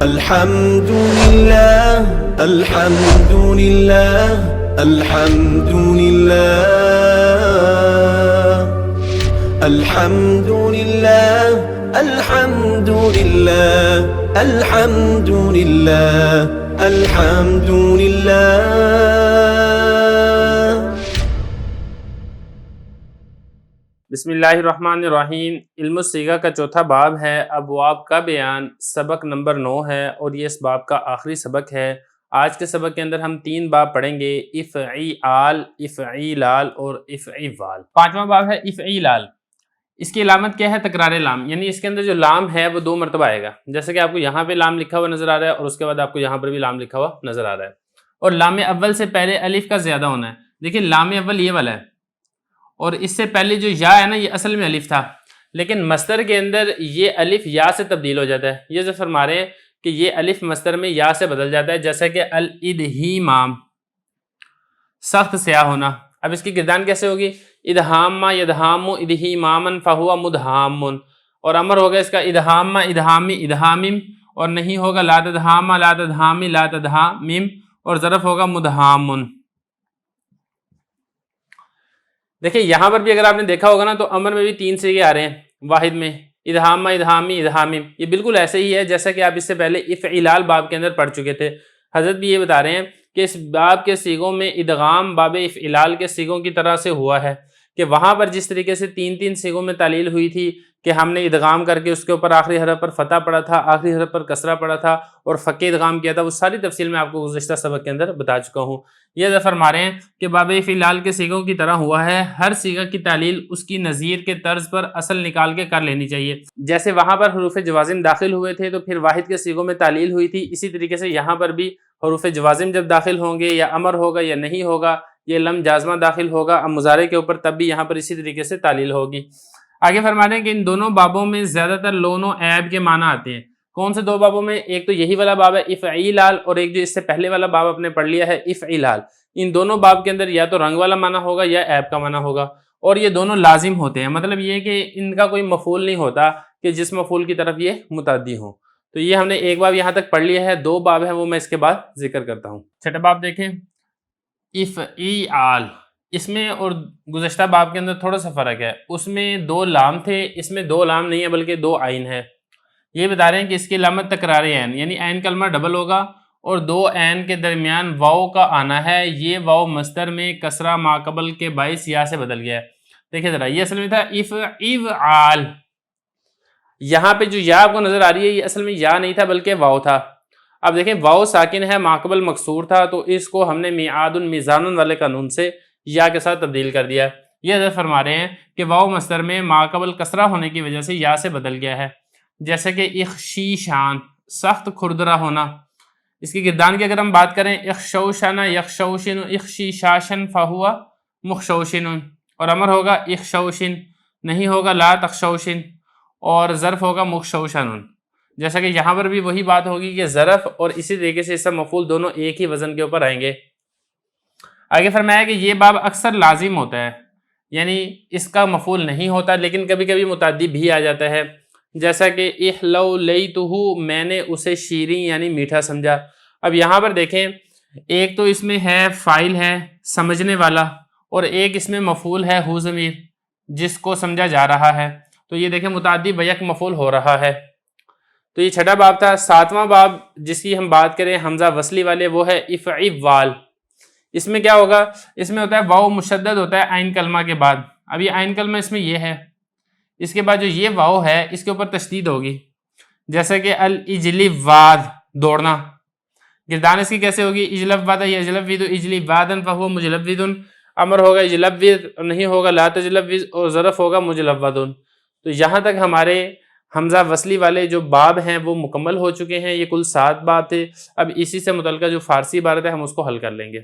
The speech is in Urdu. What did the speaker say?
الحمد لله الحمد لله الحمد لله الحمد لله الحمد لله الحمد لله الحمد لله. بسم اللہ الرحمن الرحیم. علم الصیغہ کا چوتھا باب ہے ابواب کا بیان. سبق نمبر 9 ہے اور یہ اس باب کا آخری سبق ہے. آج کے سبق کے اندر ہم 3 باب پڑھیں گے: افعیال، افعیلال اور افعیوال. پانچواں باب ہے افعیلال. اس کی علامت کیا ہے؟ تکرار لام، یعنی اس کے اندر جو لام ہے وہ 2 مرتبہ آئے گا. جیسے کہ آپ کو یہاں پہ لام لکھا ہوا نظر آ رہا ہے اور اس کے بعد آپ کو یہاں پر بھی لام لکھا ہوا نظر آ رہا ہے. اور لام اول سے پہلے الف کا زیادہ ہونا ہے. دیکھیں لام اول یہ والا ہے اور اس سے پہلے جو یا ہے نا یہ اصل میں الف تھا، لیکن مصدر کے اندر یہ الف یا سے تبدیل ہو جاتا ہے. یہ جو فرما رہے ہیں کہ یہ الف مصدر میں یا سے بدل جاتا ہے، جیسا کہ الادہیمام، سخت سیاہ ہونا. اب اس کی گردان کیسے ہوگی؟ ادہام یدہام ادہیمامن فہوا مدہام. اور امر ہوگا اس کا ادہام ادہامی ادہامم، اور نہیں ہوگا لا تدہام لا تدہامی لا تدہامم، اور ظرف ہوگا مدہامن. دیکھیں یہاں پر بھی اگر آپ نے دیکھا ہوگا نا تو امر میں بھی 3 صیغے آ رہے ہیں واحد میں، ادہام ادہامی ادہامم. یہ بالکل ایسے ہی ہے جیسا کہ آپ اس سے پہلے افعیلال باب کے اندر پڑھ چکے تھے. حضرت بھی یہ بتا رہے ہیں کہ اس باب کے صیغوں میں ادغام باب افعیلال کے صیغوں کی طرح سے ہوا ہے، کہ وہاں پر جس طریقے سے 3 صیغوں میں تعلیل ہوئی تھی کہ ہم نے ادغام کر کے اس کے اوپر آخری حرف پر فتح پڑھا تھا، آخری حرف پر کسرہ پڑھا تھا اور فک ادغام کیا تھا، وہ ساری تفصیل میں آپ کو گزشتہ سبق کے اندر بتا چکا ہوں. یہ فرما رہے ہیں کہ باب افعیلال کے صیغوں کی طرح ہوا ہے. ہر صیغہ کی تعلیل اس کی نظیر کے طرز پر اصل نکال کے کر لینی چاہیے. جیسے وہاں پر حروف جوازم داخل ہوئے تھے تو پھر واحد کے صیغوں میں تعلیل ہوئی تھی، اسی طریقے سے یہاں پر بھی حروف جوازم جب داخل ہوں گے یا امر ہوگا یا نہیں ہوگا، یہ لم جازمہ داخل ہوگا اب مضارع کے اوپر، تب بھی یہاں پر اسی طریقے سے تعلیل ہوگی. آگے فرما رہے ہیں کہ ان دونوں بابوں میں زیادہ تر لون و عیب کے معنی آتے ہیں. کون سے 2 بابوں میں؟ ایک تو یہی والا باب ہے افعیلال، اور ایک جو اس سے پہلے والا باب آپ نے پڑھ لیا ہے افعیلال. ان دونوں باب کے اندر یا تو رنگ والا معنی ہوگا یا عیب کا معنی ہوگا، اور یہ دونوں لازم ہوتے ہیں. مطلب یہ کہ ان کا کوئی مفعول نہیں ہوتا کہ جس مفعول کی طرف یہ متعدی ہوں. تو یہ ہم نے ایک باب یہاں تک پڑھ لیا ہے. 2 باب ہیں وہ میں اس کے بعد ذکر کرتا ہوں. چھٹا باب دیکھیں افعیال. اس میں اور گزشتہ باب کے اندر تھوڑا سا فرق ہے. اس میں 2 لام تھے، اس میں 2 لام نہیں ہے بلکہ 2 عین ہے. یہ بتا رہے ہیں کہ اس کی علامت تکرار عین، یعنی عین کلمہ ڈبل ہوگا اور 2 عین کے درمیان واو کا آنا ہے. یہ واو مصدر میں کسرہ ماقبل کے باعث یا سے بدل گیا ہے. دیکھیں ذرا، یہ اصل میں تھا افعیال. یہاں پہ جو یا آپ کو نظر آ رہی ہے یہ اصل میں یا نہیں تھا بلکہ واو تھا. اب دیکھیں واو ساکن ہے، ماقبل مکسور تھا، تو اس کو ہم نے میعاد میزان والے قانون سے یا کے ساتھ تبدیل کر دیا. یہ حضرت فرما رہے ہیں کہ واو مصدر میں ماقبل کسرہ ہونے کی وجہ سے یا سے بدل گیا ہے. جیسے کہ اخشیشان، سخت کھردرا ہونا. اس کی گردان کی اگر ہم بات کریں، اخشوشن یخشوشن اخشیشاشن فہوا مخشوشن، اور امر ہوگا اخشوشن، نہیں ہوگا لا تخشوشن، اور ظرف ہوگا مخشوشن. جیسا کہ یہاں پر بھی وہی بات ہوگی کہ ظرف اور اسی طریقے سے اس کا مفعول دونوں ایک ہی وزن کے اوپر آئیں گے. آگے فرمایا کہ یہ باب اکثر لازم ہوتا ہے، یعنی اس کا مفعول نہیں ہوتا لیکن کبھی کبھی متعدی بھی آ جاتا ہے. جیسا کہ احلو لیتہو، میں نے اسے شیریں یعنی میٹھا سمجھا. اب یہاں پر دیکھیں، ایک تو اس میں ہے فاعل ہے سمجھنے والا، اور ایک اس میں مفعول ہے ہو ضمیر جس کو سمجھا جا رہا ہے. تو یہ دیکھیں متعدی بیک مفعول ہو رہا ہے. تو یہ چھٹا باب تھا. 7واں باب جس کی ہم بات کریں حمزہ وصلی والے، وہ ہے افعیوال. اس میں کیا ہوگا؟ اس میں ہوتا ہے واو مشدد ہوتا ہے عین کلمہ کے بعد. اب یہ عین کلمہ اس میں یہ ہے، اس کے بعد جو یہ واو ہے اس کے اوپر تشدید ہوگی. جیسے کہ الاجلواد، دوڑنا. گردان اس کی کیسے ہوگی؟ اجلواد یجلوید اجلوادن فہو مجلوید. امر ہوگا اجلوید، نہیں ہوگا لا تجلوید، اور ظرف ہوگا مجلود. تو یہاں تک ہمارے حمزہ وصلی والے جو باب ہیں وہ مکمل ہو چکے ہیں. یہ کل 7 باب تھے. اب اسی سے متعلقہ جو فارسی عبارت ہے ہم اس کو حل کر لیں گے.